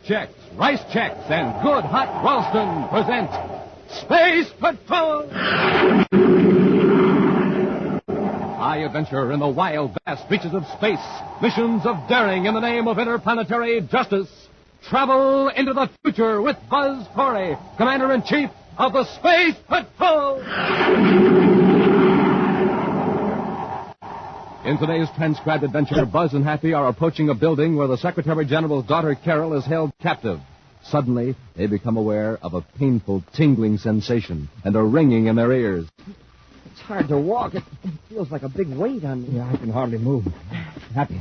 Checks, Rice Checks, and Good Hot Ralston present Space Patrol! High adventure in the wild, vast reaches of space. Missions of daring in the name of interplanetary justice. Travel into the future with Buzz Corey, Commander-in-Chief of the Space Patrol! In today's transcribed adventure, Buzz and Happy are approaching a building where the Secretary General's daughter, Carol, is held captive. Suddenly, they become aware of a painful, tingling sensation and a ringing in their ears. It's hard to walk. It feels like a big weight on me. Yeah, I can hardly move. Happy.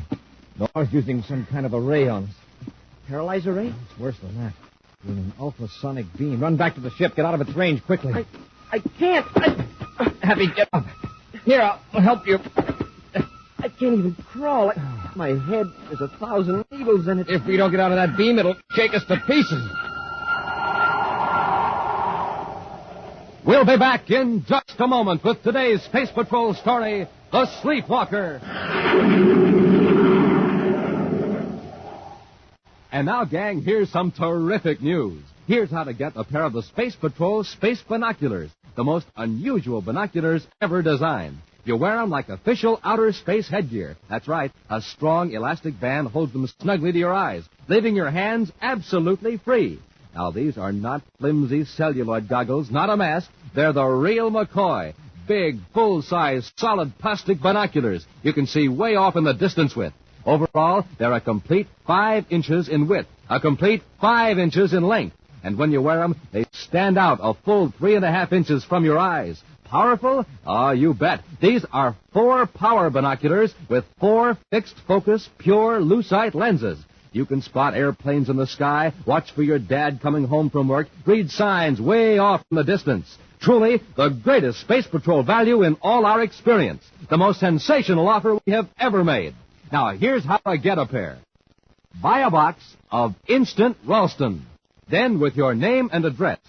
Nora's using some kind of a ray on us. Paralyzer ray? It's worse than that. With an ultrasonic beam. Run back to the ship. Get out of its range quickly. I can't. Happy, get up. Here, I'll help you. I can't even crawl. My head, there's 1,000 needles in it. If we don't get out of that beam, it'll shake us to pieces. We'll be back in just a moment with today's Space Patrol story, The Sleepwalker. And now, gang, here's some terrific news. Here's how to get a pair of the Space Patrol Space Binoculars, the most unusual binoculars ever designed. You wear them like official outer space headgear. That's right. A strong elastic band holds them snugly to your eyes, leaving your hands absolutely free. Now, these are not flimsy celluloid goggles, not a mask. They're the real McCoy. Big, full-size, solid plastic binoculars you can see way off in the distance with. Overall, they're a complete 5 inches in width, a complete 5 inches in length. And when you wear them, they stand out a full 3.5 inches from your eyes. Powerful? Oh, you bet. These are 4 power binoculars with 4 fixed-focus, pure lucite lenses. You can spot airplanes in the sky, watch for your dad coming home from work, read signs way off in the distance. Truly, the greatest Space Patrol value in all our experience. The most sensational offer we have ever made. Now, here's how to get a pair. Buy a box of Instant Ralston. Then, with your name and address,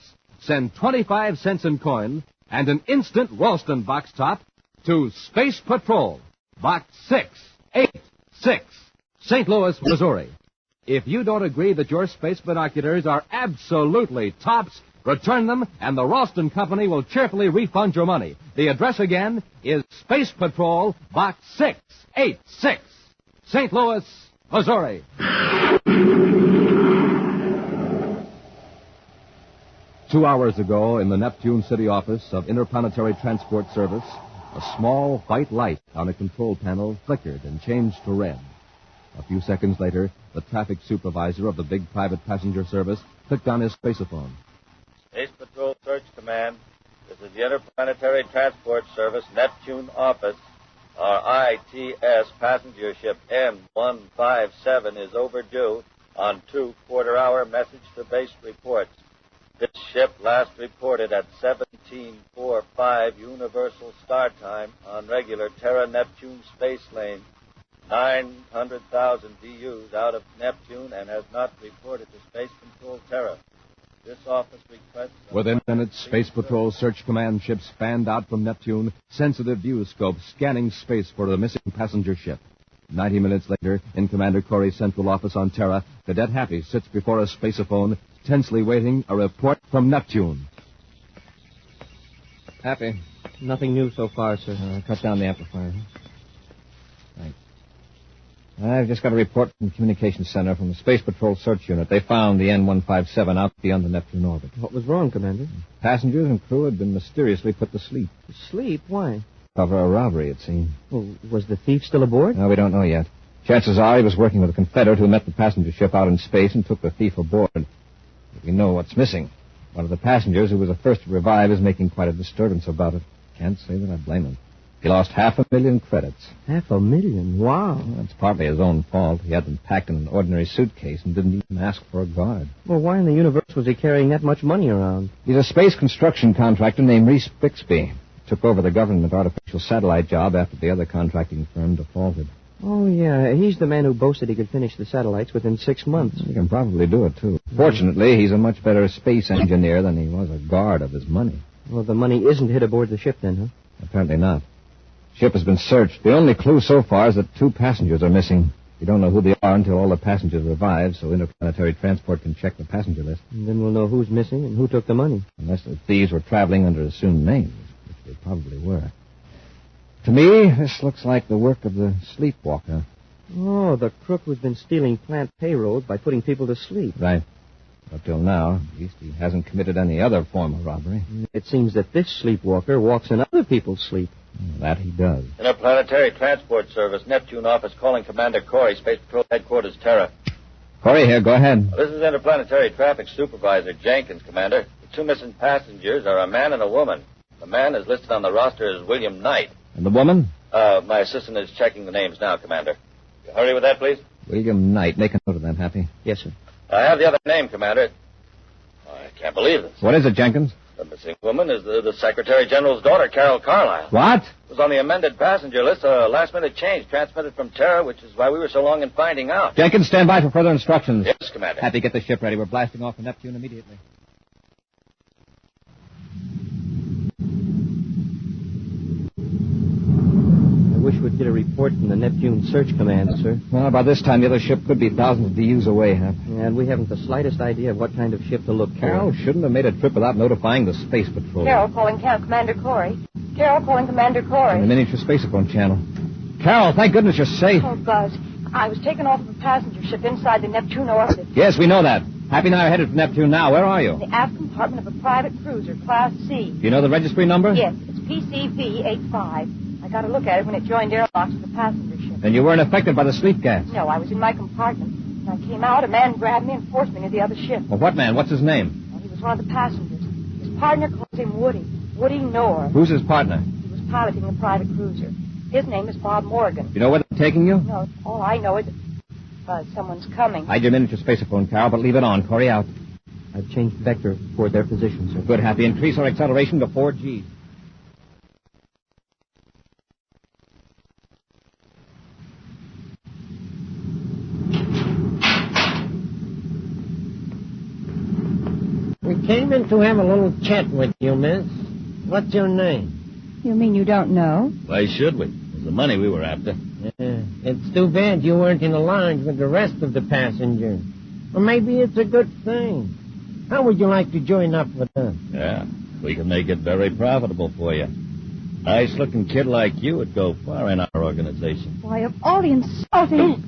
send 25 cents in coin and an Instant Ralston box top to Space Patrol, Box 686, St. Louis, Missouri. If you don't agree that your space binoculars are absolutely tops, return them, and the Ralston Company will cheerfully refund your money. The address again is Space Patrol, Box 686, St. Louis, Missouri. 2 hours ago, in the Neptune City office of Interplanetary Transport Service, a small white light on a control panel flickered and changed to red. A few seconds later, the traffic supervisor of the big private passenger service clicked on his spaceophone. Space Patrol Search Command. This is the Interplanetary Transport Service Neptune office. Our ITS passenger ship M157 is overdue on 2 quarter-hour message-to-base reports. This ship last reported at 17:45 Universal Star Time on regular Terra-Neptune space lane, 900,000 DUs out of Neptune, and has not reported to Space Control Terra. This office requests... Within minutes, Space Patrol Search Command ships fanned out from Neptune, sensitive viewscopes scanning space for the missing passenger ship. 90 minutes later, in Commander Corey's central office on Terra, Cadet Happy sits before a spaceophone, tensely waiting a report from Neptune. Happy. Nothing new so far, sir. Cut down the amplifier. Right. I've just got a report from the Communications Center from the Space Patrol Search Unit. They found the N157 out beyond the Neptune orbit. What was wrong, Commander? Passengers and crew had been mysteriously put to sleep. Sleep? Why? Cover a robbery, it seemed. Well, was the thief still aboard? No, we don't know yet. Chances are he was working with a Confederate who met the passenger ship out in space and took the thief aboard. But we know what's missing. One of the passengers who was the first to revive is making quite a disturbance about it. Can't say that I blame him. He lost 500,000 credits. 500,000? Wow. Well, that's partly his own fault. He had them packed in an ordinary suitcase and didn't even ask for a guard. Well, why in the universe was he carrying that much money around? He's a space construction contractor named Reese Bixby. Took over the government artificial satellite job after the other contracting firm defaulted. Oh, yeah. He's the man who boasted he could finish the satellites within 6 months. He can probably do it, too. Fortunately, he's a much better space engineer than he was a guard of his money. Well, the money isn't hid aboard the ship, then, huh? Apparently not. Ship has been searched. The only clue so far is that 2 passengers are missing. We don't know who they are until all the passengers arrive, so interplanetary transport can check the passenger list. And then we'll know who's missing and who took the money. Unless the thieves were traveling under assumed names, which they probably were. To me, this looks like the work of the Sleepwalker. Oh, the crook who's been stealing plant payrolls by putting people to sleep. Right. Up till now, at least he hasn't committed any other form of robbery. It seems that this sleepwalker walks in other people's sleep. That he does. Interplanetary Transport Service, Neptune office, calling Commander Corey, Space Patrol Headquarters, Terra. Corey here, go ahead. This is Interplanetary Traffic Supervisor Jenkins, Commander. The two missing passengers are a man and a woman. The man is listed on the roster as William Knight. And the woman? My assistant is checking the names now, Commander. Hurry with that, please. William Knight. Make a note of that, Happy. Yes, sir. I have the other name, Commander. I can't believe this. What is it, Jenkins? The missing woman is the Secretary General's daughter, Carol Carlisle. What? It was on the amended passenger list, a last-minute change transmitted from Terra, which is why we were so long in finding out. Jenkins, stand by for further instructions. Yes, Commander. Happy, get the ship ready. We're blasting off for Neptune immediately. I wish we'd get a report from the Neptune Search Command, sir. Well, by this time, the other ship could be thousands of DUs away, Hap. And we haven't the slightest idea of what kind of ship to look for. Carol shouldn't have made a trip without notifying the Space Patrol. Carol calling Commander Corey. Carol calling Commander On the Corey. miniature spacephone channel. Carol, thank goodness you're safe. Oh, Buzz. I was taken off of a passenger ship inside the Neptune orbit. Yes, we know that. Happy and I are headed for Neptune now. Where are you? The aft compartment of a private cruiser, Class C. Do you know the registry number? Yes, it's PCV-85. I got a look at it when it joined airlocks with the passenger ship. Then you weren't affected by the sleep gas. No, I was in my compartment. When I came out, a man grabbed me and forced me to the other ship. Well, what man? What's his name? Well, he was one of the passengers. His partner calls him Woody. Woody Knorr. Who's his partner? He was piloting the private cruiser. His name is Bob Morgan. You know where they're taking you? No, all I know is someone's coming. Hide your miniature spacephone, Carol, but leave it on. Corey out. I've changed vector for their position, sir. Good, Happy. Increase our acceleration to 4G. We came in to have a little chat with you, miss. What's your name? You mean you don't know? Why should we? It was the money we were after. It's too bad you weren't in the lounge with the rest of the passengers. Or maybe it's a good thing. How would you like to join up with us? Yeah, we can make it very profitable for you. Nice-looking kid like you would go far in our organization. Why, of all the insulting...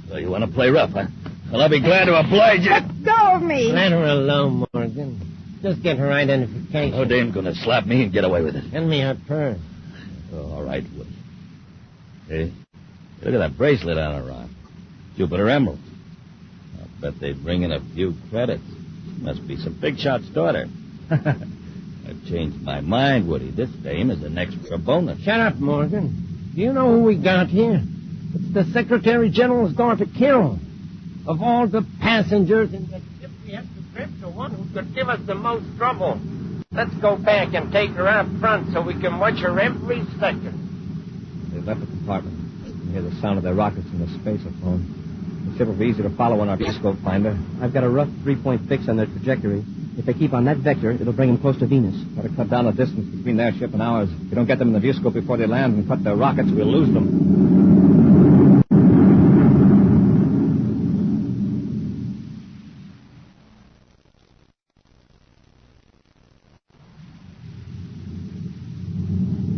So you want to play rough, huh? Well, I'll be glad to oblige you. Let go of me! Let her alone, Morgan. Just get her identification. No dame's going to slap me and get away with it. Hand me her purse. Oh, all right, Woody. Hey, look at that bracelet on her arm. Jupiter Emeralds. I'll bet they bring in a few credits. Must be some big shot's daughter. I've changed my mind, Woody. This dame is an extra bonus. Shut up, Morgan. Do you know who we got here? It's the Secretary General's daughter, Carol. Of all the passengers in the ship we have to trip, the one who could give us the most trouble. Let's go back and take her out front so we can watch her every second. They left the compartment. You can hear the sound of their rockets in the spacephone. The ship will be easy to follow on our viewscope finder. I've got a rough three-point fix on their trajectory. If they keep on that vector, it'll bring them close to Venus. Got to cut down the distance between their ship and ours. If we don't get them in the viewscope before they land and cut their rockets, we'll lose them.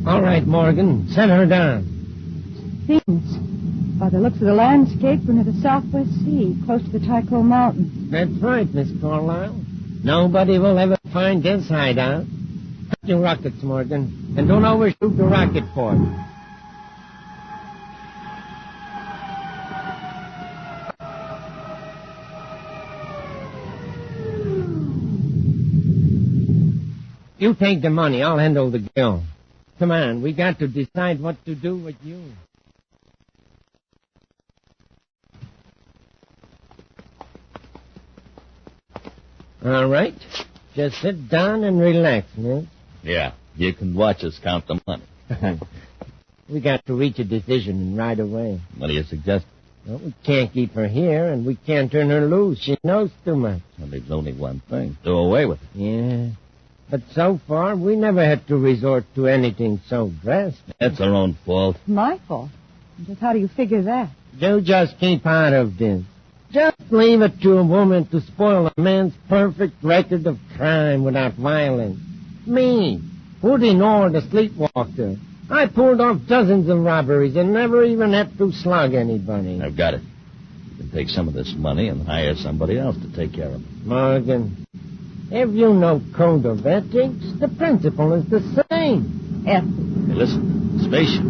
All right, Morgan. Set her down. Venus. By the looks of the landscape, we're near the Southwest Sea, close to the Tycho Mountains. That's right, Miss Carlisle. Nobody will ever find this hideout. Cut your rockets, Morgan. And don't overshoot the rocket port. You take the money. I'll handle the bill. Come on, we got to decide what to do with you. All right. Just sit down and relax, miss. Yeah, you can watch us count the money. We got to reach a decision right away. What do you suggest? Well, we can't keep her here, and we can't turn her loose. She knows too much. Well, there's only one thing. Do away with it. Yeah. But so far, we never had to resort to anything so drastic. That's our own fault. My fault. Just how do you figure that? You just keep out of this. Just leave it to a woman to spoil a man's perfect record of crime without violence. Me, Woody Nor, the Sleepwalker. I pulled off dozens of robberies and never even had to slug anybody. I've got it. You can take some of this money and hire somebody else to take care of it. Morgan, if you know code of ethics, the principle is the same. Hey, listen. Spaceship.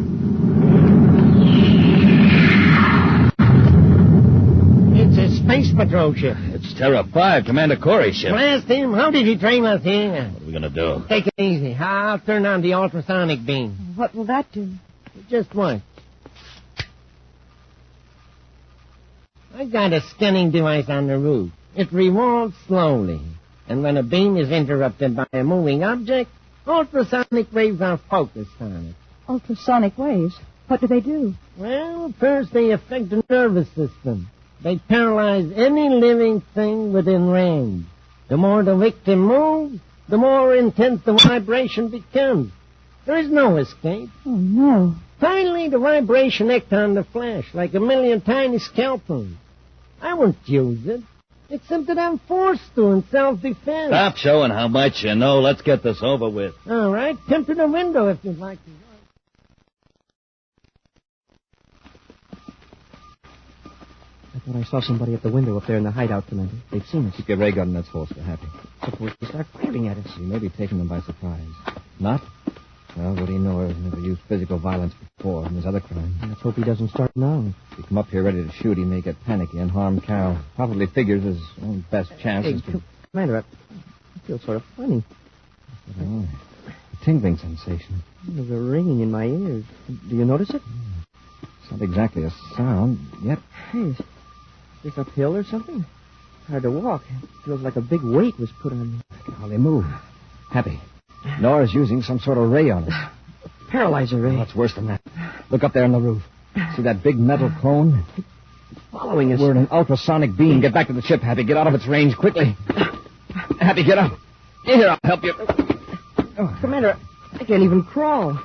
It's a space patrol ship. It's Terra 5, Commander Corey's ship. Blast him. How did he train us here? What are we going to do? Take it easy. I'll turn on the ultrasonic beam. What will that do? Just watch. I got a scanning device on the roof. It revolves slowly. And when a beam is interrupted by a moving object, ultrasonic waves are focused on it. Ultrasonic waves? What do they do? Well, first they affect the nervous system. They paralyze any living thing within range. The more the victim moves, the more intense the vibration becomes. There is no escape. Oh, no. Finally, the vibration acts on the flesh like a million tiny scalpels. I won't use it, except that I'm forced to in self-defense. Stop showing how much you know. Let's get this over with. All right, come to the window if you'd like to. I thought I saw somebody at the window up there in the hideout, Commander. They've seen us. Keep your ray gun in its holster, Happy. Suppose they start firing at us. You may be taking them by surprise. Not? Well, Woody Nor has never used physical violence before in his other crimes. Let's hope he doesn't start now. If you come up here ready to shoot, he may get panicky and harm Carol. Probably figures his own best chance Hey, is to... Commander, I feel sort of funny. Oh, a tingling sensation. There's a ringing in my ears. Do you notice it? It's not exactly a sound, yet... Hey, is this uphill or something? Hard to walk. It feels like a big weight was put on me. I can hardly move. Happy. Nora's using some sort of ray on us. Paralyzer ray. Oh, it's worse than that. Look up there on the roof. See that big metal cone? Following us. We're in an ultrasonic beam. Get back to the ship, Happy. Get out of its range quickly. Happy, get up. Here, I'll help you. Commander, I can't even crawl.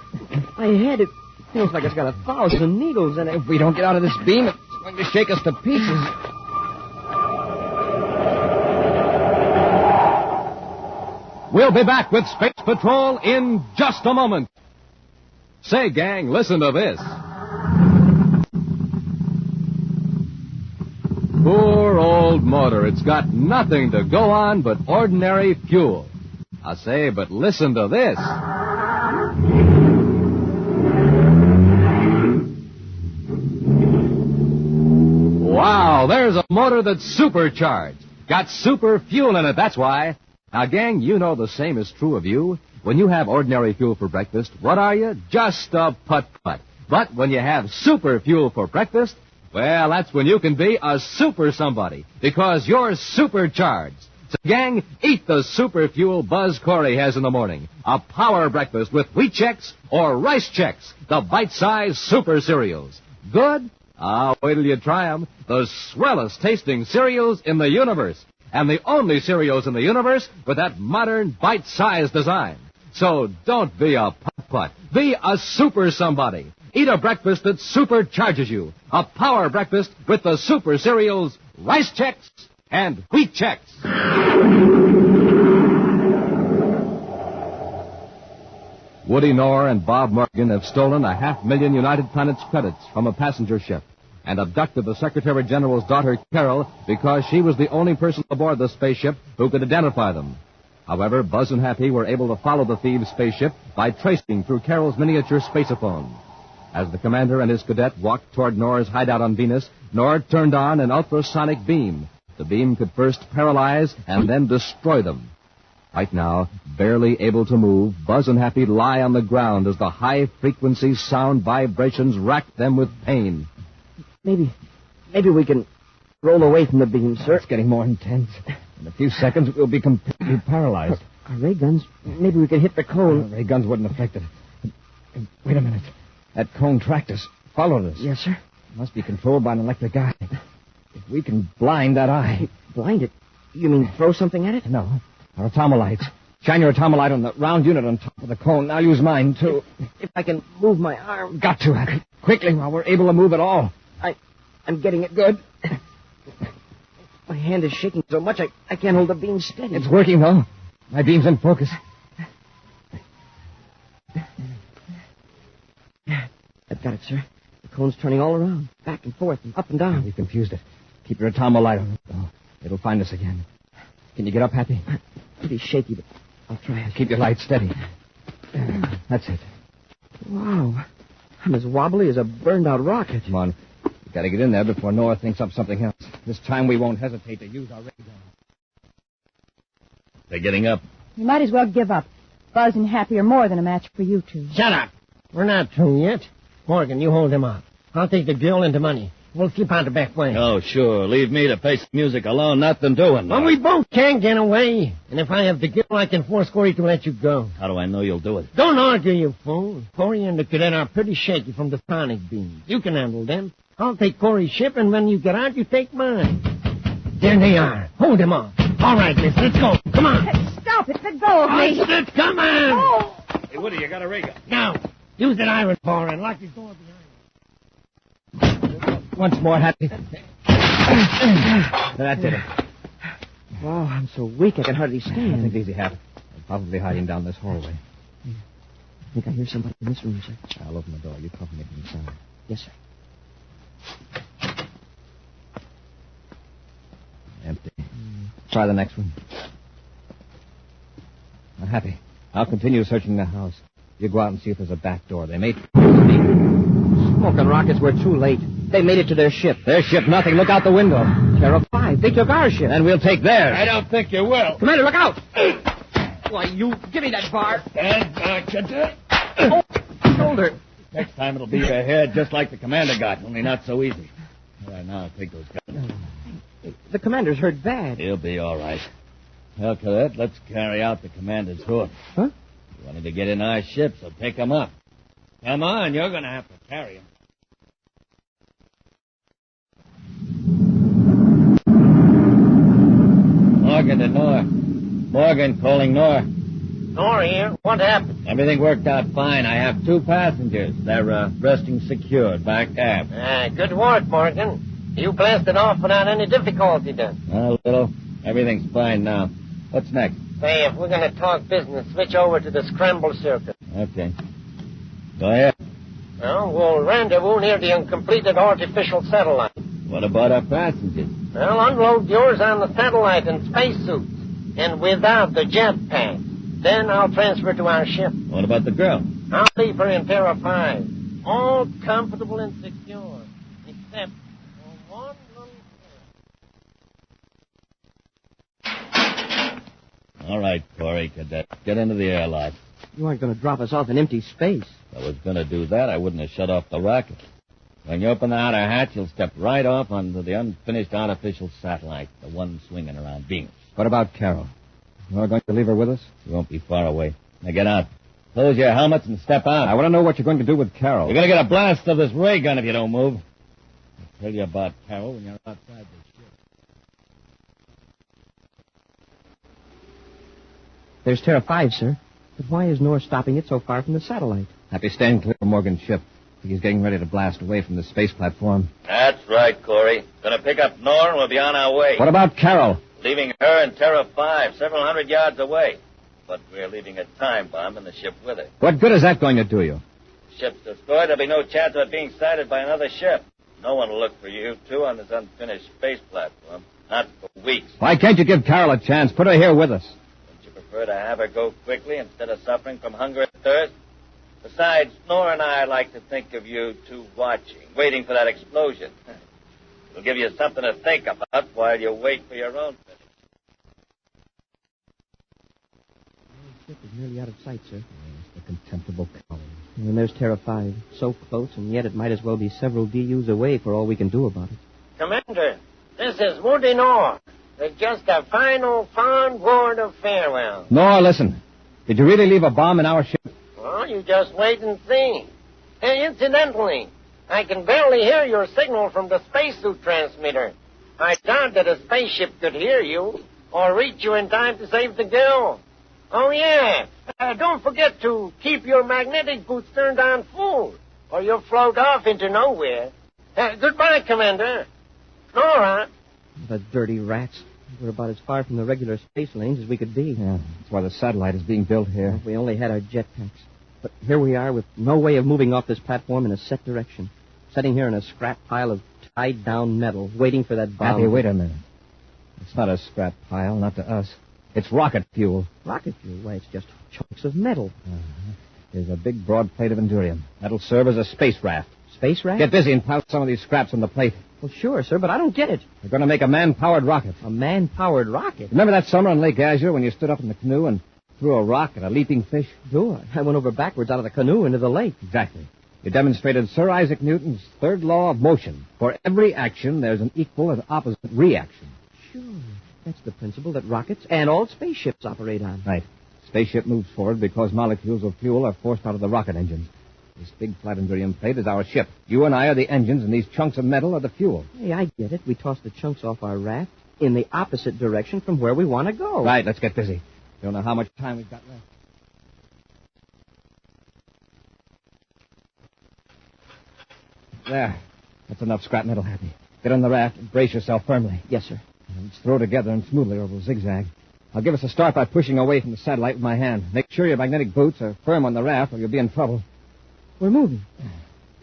My head, it feels like it's got 1,000 needles in it. If we don't get out of this beam, it's going to shake us to pieces. We'll be back with Space Patrol in just a moment. Say, gang, listen to this. Poor old motor. It's got nothing to go on but ordinary fuel. I say, but listen to this. Wow, there's a motor that's supercharged. Got super fuel in it, that's why. Now, gang, you know the same is true of you. When you have ordinary fuel for breakfast, what are you? Just a putt-putt. But when you have super fuel for breakfast, well, that's when you can be a super somebody, because you're supercharged. So, gang, eat the super fuel Buzz Corey has in the morning. A power breakfast with wheat checks or rice checks, the bite-sized super cereals. Good? Ah, wait till you try them. The swellest tasting cereals in the universe. And the only cereals in the universe with that modern, bite-sized design. So don't be a putt-putt. Be a super somebody. Eat a breakfast that supercharges you. A power breakfast with the super cereals, Rice Chex, and Wheat Chex. Woody Nor and Bob Morgan have stolen 500,000 United Planets credits from a passenger ship and abducted the Secretary General's daughter, Carol, because she was the only person aboard the spaceship who could identify them. However, Buzz and Happy were able to follow the thieves' spaceship by tracing through Carol's miniature spaceophone. As the commander and his cadet walked toward Nor's hideout on Venus, Nor turned on an ultrasonic beam. The beam could first paralyze and then destroy them. Right now, barely able to move, Buzz and Happy lie on the ground as the high-frequency sound vibrations rack them with pain. Maybe we can roll away from the beam, sir. It's getting more intense. In a few seconds, we'll be completely paralyzed. Our ray guns, maybe we can hit the cone. Ray guns wouldn't affect it. Wait a minute. That cone tracked us, followed us. Yes, sir. It must be controlled by an electric eye. If we can blind that eye... Blind it? You mean throw something at it? No. Our atomolites. Shine your atomolite on the round unit on top of the cone. I'll use mine, too. If I can move my arm. Got to, Happy. Quickly, while we're able to move at all. I'm getting it good. My hand is shaking so much I can't hold the beam steady. It's working, though. My beam's in focus. I've got it, sir. The cone's turning all around, back and forth and up and down. We confused it. Keep your atomo light on it. Oh, it'll find us again. Can you get up, Happy? Pretty shaky, but I'll try it. Keep your light steady. That's it. Wow. I'm as wobbly as a burned-out rocket. Come on. We've got to get in there before Nora thinks up something else. This time we won't hesitate to use our radar. They're getting up. You might as well give up. Buzz and Happy are more than a match for you two. Shut up. We're not through yet. Morgan, you hold him up. I'll take the girl into money. We'll slip out the back way. Oh, sure. Leave me to face music alone. Nothing doing. Well, we both can't get away. And if I have the girl, I can force Corey to let you go. How do I know you'll do it? Don't argue, you fool. Corey and the cadet are pretty shaky from the sonic beams. You can handle them. I'll take Corey's ship, and when you get out, you take mine. There they are. Hold him off. All right, miss, let's go. Come on. Stop it. Let go of me. Let's come on. Oh. Hey, Woody, you got a rig up. Now, use that iron bar and lock his door behind you. Once more, Happy. That did it. Wow, I'm so weak I can hardly stand. Take it easy, Happy. They're probably hiding down this hallway. I think I hear somebody in this room, sir. I'll open the door. You cover me from inside. Yes, sir. Empty. Try the next one. Now, Happy, I'll continue searching the house. You go out and see if there's a back door. They may... Smoking rockets, we're too late. They made it to their ship. Their ship, nothing. Look out the window. Terra 5. They took our ship. Then we'll take theirs. I don't think you will. Commander, look out! Why, you... Give me that bar. Stand back, cadet. Shoulder. Next time it'll be your head, just like the commander got, only not so easy. All right, now take those guns. The commander's hurt bad. He'll be all right. Well, Cadet, let's carry out the commander's order. Huh? You wanted to get in our ship, so pick him up. Come on, you're going to have to carry him. Morgan to Nor. Morgan calling Nor. Nor here. What happened? Everything worked out fine. I have 2 passengers. They're resting secured back aft. Good work, Morgan. You blasted off without any difficulty, then. A little. Everything's fine now. What's next? Say, if we're going to talk business, switch over to the scramble circuit. Okay. Go ahead. Well, we'll rendezvous near the uncompleted artificial satellite. What about our passengers? Well, unload yours on the satellite in spacesuits, and without the jetpack. Then I'll transfer to our ship. What about the girl? I'll leave her in Terra 5. All comfortable and secure, except for one little thing. All right, Corey, Cadet. Get into the airlock. You aren't going to drop us off in empty space. If I was going to do that, I wouldn't have shut off the rocket. When you open the outer hatch, you'll step right off onto the unfinished artificial satellite, the one swinging around Venus. What about Carol? You're going to leave her with us? You won't be far away. Now get out. Close your helmets and step out. I want to know what you're going to do with Carol. You're going to get a blast of this ray gun if you don't move. I'll tell you about Carol when you're outside this ship. There's Terra 5, sir. But why is Nor stopping it so far from the satellite? Happy, stand clear of Morgan's ship. I think he's getting ready to blast away from the space platform. That's right, Corey. Gonna pick up Nor and we'll be on our way. What about Carol? Leaving her in Terra 5, several hundred yards away. But we're leaving a time bomb in the ship with her. What good is that going to do you? Ship's destroyed, there'll be no chance of it being sighted by another ship. No one will look for you two on this unfinished space platform. Not for weeks. Why can't you give Carol a chance? Put her here with us. Would you prefer to have her go quickly instead of suffering from hunger and thirst? Besides, Nora and I like to think of you two watching, waiting for that explosion. It'll give you something to think about while you wait for your own finish. The ship is nearly out of sight, sir. Yes, the contemptible coward. And there's Terra 5. So close, and yet it might as well be several DUs away for all we can do about it. Commander, this is Woody Nor. With just a final fond word of farewell. Nora, listen. Did you really leave a bomb in our ship? Well, you just wait and see. Hey, incidentally, I can barely hear your signal from the spacesuit transmitter. I doubt that a spaceship could hear you or reach you in time to save the girl. Oh, yeah. Don't forget to keep your magnetic boots turned on full, or you'll float off into nowhere. Goodbye, Commander. Nora. The dirty rats. We're about as far from the regular space lanes as we could be. Yeah, that's why the satellite is being built here. If we only had our jetpacks. But here we are with no way of moving off this platform in a set direction. Sitting here in a scrap pile of tied-down metal, waiting for that bomb. Happy, wait a minute. It's not a scrap pile, not to us. It's rocket fuel. Rocket fuel? Why, it's just chunks of metal. There's a big broad plate of endurium. That'll serve as a space raft. Space raft? Get busy and pile some of these scraps on the plate. Well, sure, sir, but I don't get it. We're going to make a man-powered rocket. A man-powered rocket? Remember that summer on Lake Azure when you stood up in the canoe and threw a rock at a leaping fish? Sure. I went over backwards out of the canoe into the lake. Exactly. You demonstrated Sir Isaac Newton's third law of motion. For every action, there's an equal and opposite reaction. Sure. That's the principle that rockets and all spaceships operate on. Right. Spaceship moves forward because molecules of fuel are forced out of the rocket engines. This big flat endurium plate is our ship. You and I are the engines, and these chunks of metal are the fuel. Hey, I get it. We toss the chunks off our raft in the opposite direction from where we want to go. Right, let's get busy. Don't know how much time we've got left. There. That's enough scrap metal, Happy. Get on the raft and brace yourself firmly. Yes, sir. And let's throw together and smoothly over a zigzag. I'll give us a start by pushing away from the satellite with my hand. Make sure your magnetic boots are firm on the raft or you'll be in trouble. We're moving.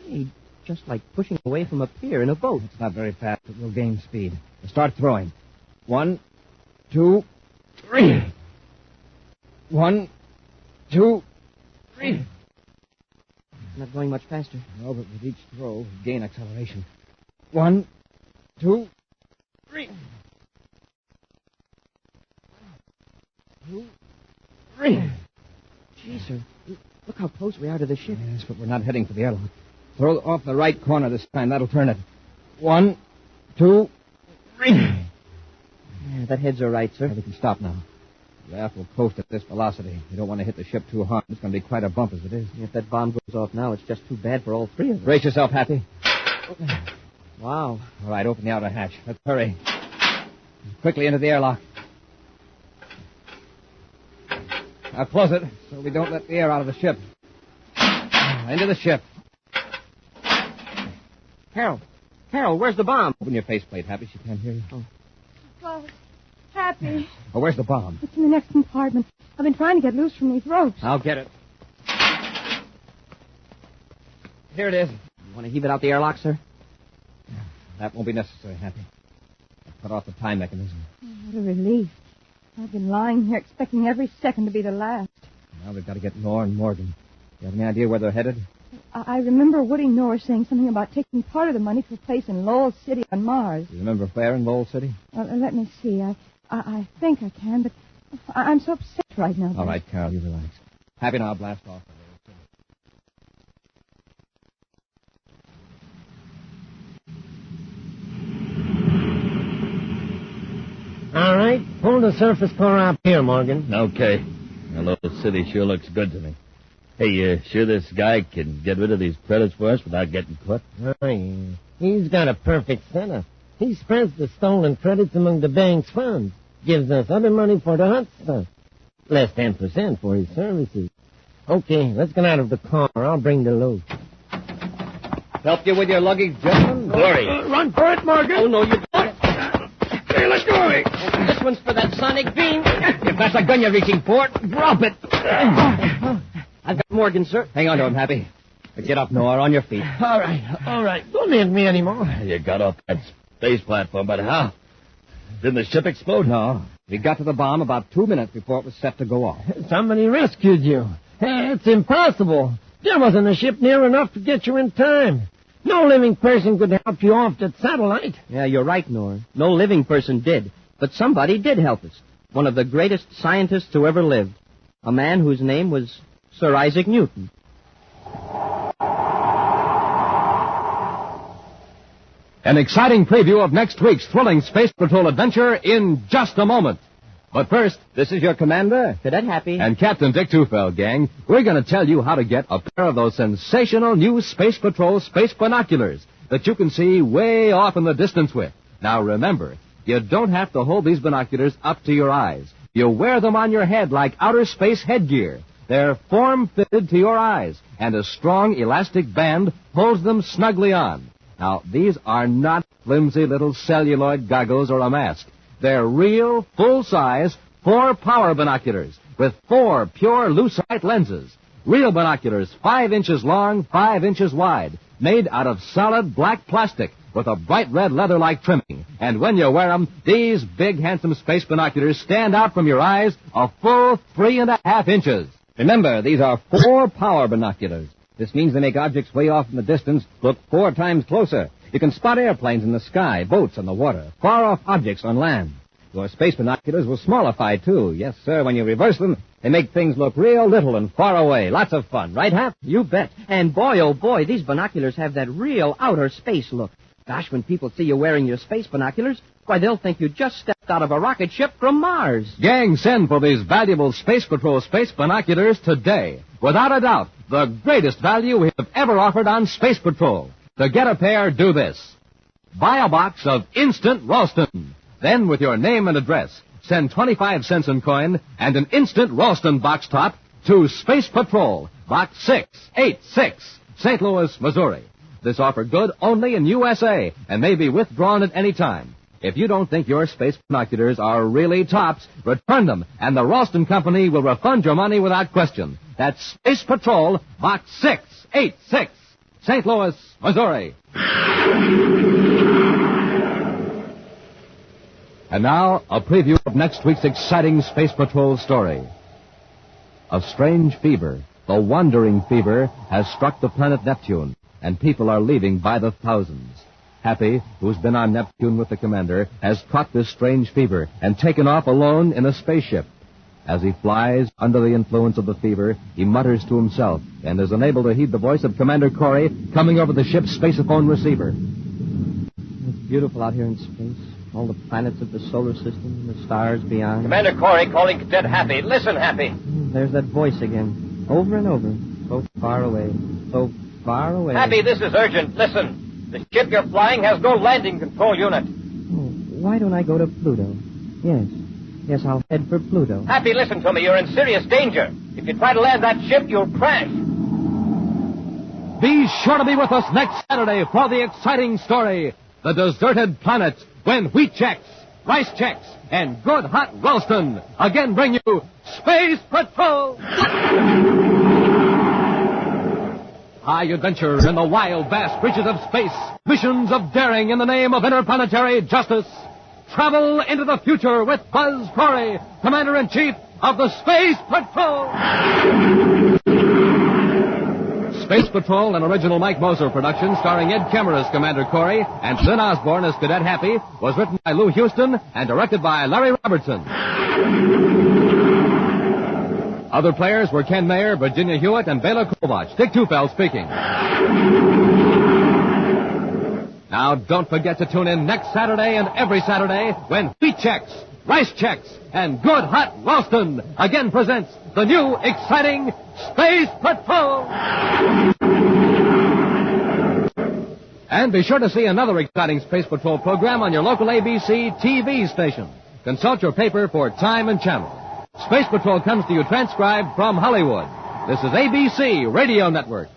Hey, just like pushing away from a pier in a boat. It's not very fast, but we'll gain speed. We'll start throwing. 1, 2, 3. 1, 2, 3. Not going much faster. No, but with each throw, we gain acceleration. 1, 2, 3. 2, 3. Gee, sir. Look how close we are to the ship. Yes, but we're not heading for the airlock. Throw off the right corner this time. That'll turn it. 1, 2, 3. Yeah, that heads are right, sir. We can stop now. The raft will coast at this velocity. You don't want to hit the ship too hard. It's going to be quite a bump as it is. If that bomb goes off now, it's just too bad for all three of us. Brace yourself, Happy. Wow. All right, open the outer hatch. Let's hurry. Quickly into the airlock. Now close it so we don't let the air out of the ship. Into the ship. Harold, where's the bomb? Open your faceplate, Happy. She can't hear you. Oh, Happy. Oh, where's the bomb? It's in the next compartment. I've been trying to get loose from these ropes. I'll get it. Here it is. You want to heave it out the airlock, sir? That won't be necessary, Happy. I've cut off the time mechanism. Oh, what a relief. I've been lying here expecting every second to be the last. Now we've got to get Nor and Morgan. You have any idea where they're headed? I remember Woody Noor saying something about taking part of the money to a place in Lowell City on Mars. You remember where in Lowell City? Let me see. I think I can, but I'm so upset right now. All right, Carol, you relax. Happy now, blast off. All right, pull the surface core up here, Morgan. Okay. Hello, the city sure looks good to me. Hey, sure this guy can get rid of these credits for us without getting caught? Oh, yeah. He's got a perfect setup. He spreads the stolen credits among the bank's funds. Gives us other money for the hot stuff. Less 10% for his services. Okay, let's get out of the car. I'll bring the load. Help you with your luggage, gentlemen? Hurry. Run for it, Morgan. Oh, no, you don't. Hey, let go of me. This one's for that sonic beam. If that's a gun you're reaching for, drop it. I've got Morgan, sir. Hang on to him, Happy. Get up, Noah, on your feet. All right. Don't hit me anymore. You got off that space platform, but how? Didn't the ship explode? No. We got to the bomb about 2 minutes before it was set to go off. Somebody rescued you. Hey, it's impossible. There wasn't a ship near enough to get you in time. No living person could help you off that satellite. Yeah, you're right, Nora. No living person did. But somebody did help us. One of the greatest scientists who ever lived. A man whose name was Sir Isaac Newton. An exciting preview of next week's thrilling Space Patrol adventure in just a moment. But first, This is your commander. Cadet Happy. and Captain Dick Tufeld, gang, we're going to tell you how to get a pair of those sensational new Space Patrol space binoculars that you can see way off in the distance with. Now remember, you don't have to hold these binoculars up to your eyes. You wear them on your head like outer space headgear. They're form-fitted to your eyes, and a strong elastic band holds them snugly on. Now, these are not flimsy little celluloid goggles or a mask. They're real, full-size, 4-power binoculars with 4 pure lucite lenses. Real binoculars 5 inches long, 5 inches wide, made out of solid black plastic with a bright red leather-like trimming. And when you wear them, these big, handsome space binoculars stand out from your eyes a full 3.5 inches. Remember, these are 4-power binoculars. This means they make objects way off in the distance look 4 times closer. You can spot airplanes in the sky, boats on the water, far-off objects on land. Your space binoculars will smallify, too. Yes, sir, when you reverse them, they make things look real little and far away. Lots of fun, right, Hap? You bet. And boy, oh boy, these binoculars have that real outer space look. Gosh, when people see you wearing your space binoculars, why, they'll think you just stepped out of a rocket ship from Mars. Gang, send for these valuable Space Patrol space binoculars today. Without a doubt, the greatest value we have ever offered on Space Patrol. To get a pair, do this. Buy a box of Instant Ralston. Then, with your name and address, send 25 cents in coin and an Instant Ralston box top to Space Patrol, Box 686, St. Louis, Missouri. This offer good only in USA and may be withdrawn at any time. If you don't think your space binoculars are really tops, return them, and the Ralston Company will refund your money without question. That's Space Patrol, Box 686, St. Louis, Missouri. And now, a preview of next week's exciting Space Patrol story. A strange fever, the wandering fever, has struck the planet Neptune, and people are leaving by the thousands. Happy, who's been on Neptune with the commander, has caught this strange fever and taken off alone in a spaceship. As he flies under the influence of the fever, he mutters to himself and is unable to heed the voice of Commander Corey coming over the ship's spaceophone receiver. It's beautiful out here in space. All the planets of the solar system, the stars beyond. Commander Corey calling Cadet Happy. Listen, Happy. There's that voice again, over and over. So far away, so far away. Happy, this is urgent. Listen. The ship you're flying has no landing control unit. Oh, why don't I go to Pluto? Yes, I'll head for Pluto. Happy, listen to me. You're in serious danger. If you try to land that ship, you'll crash. Be sure to be with us next Saturday for the exciting story, The Deserted Planet, when wheat checks, rice checks, and good hot Ralston again bring you Space Patrol! High adventure in the wild, vast reaches of space. Missions of daring in the name of interplanetary justice. Travel into the future with Buzz Corey, Commander-in-Chief of the Space Patrol! Space Patrol, an original Mike Moser production starring Ed Kemmer as Commander Corey and Lynn Osborne as Cadet Happy, was written by Lou Houston and directed by Larry Robertson. Other players were Ken Mayer, Virginia Hewitt, and Bela Kovach. Dick Tufeld speaking. Now, don't forget to tune in next Saturday and every Saturday when wheat checks, rice checks, and good hot Ralston again presents the new exciting Space Patrol. And be sure to see another exciting Space Patrol program on your local ABC TV station. Consult your paper for time and channel. Space Patrol comes to you transcribed from Hollywood. This is ABC Radio Network.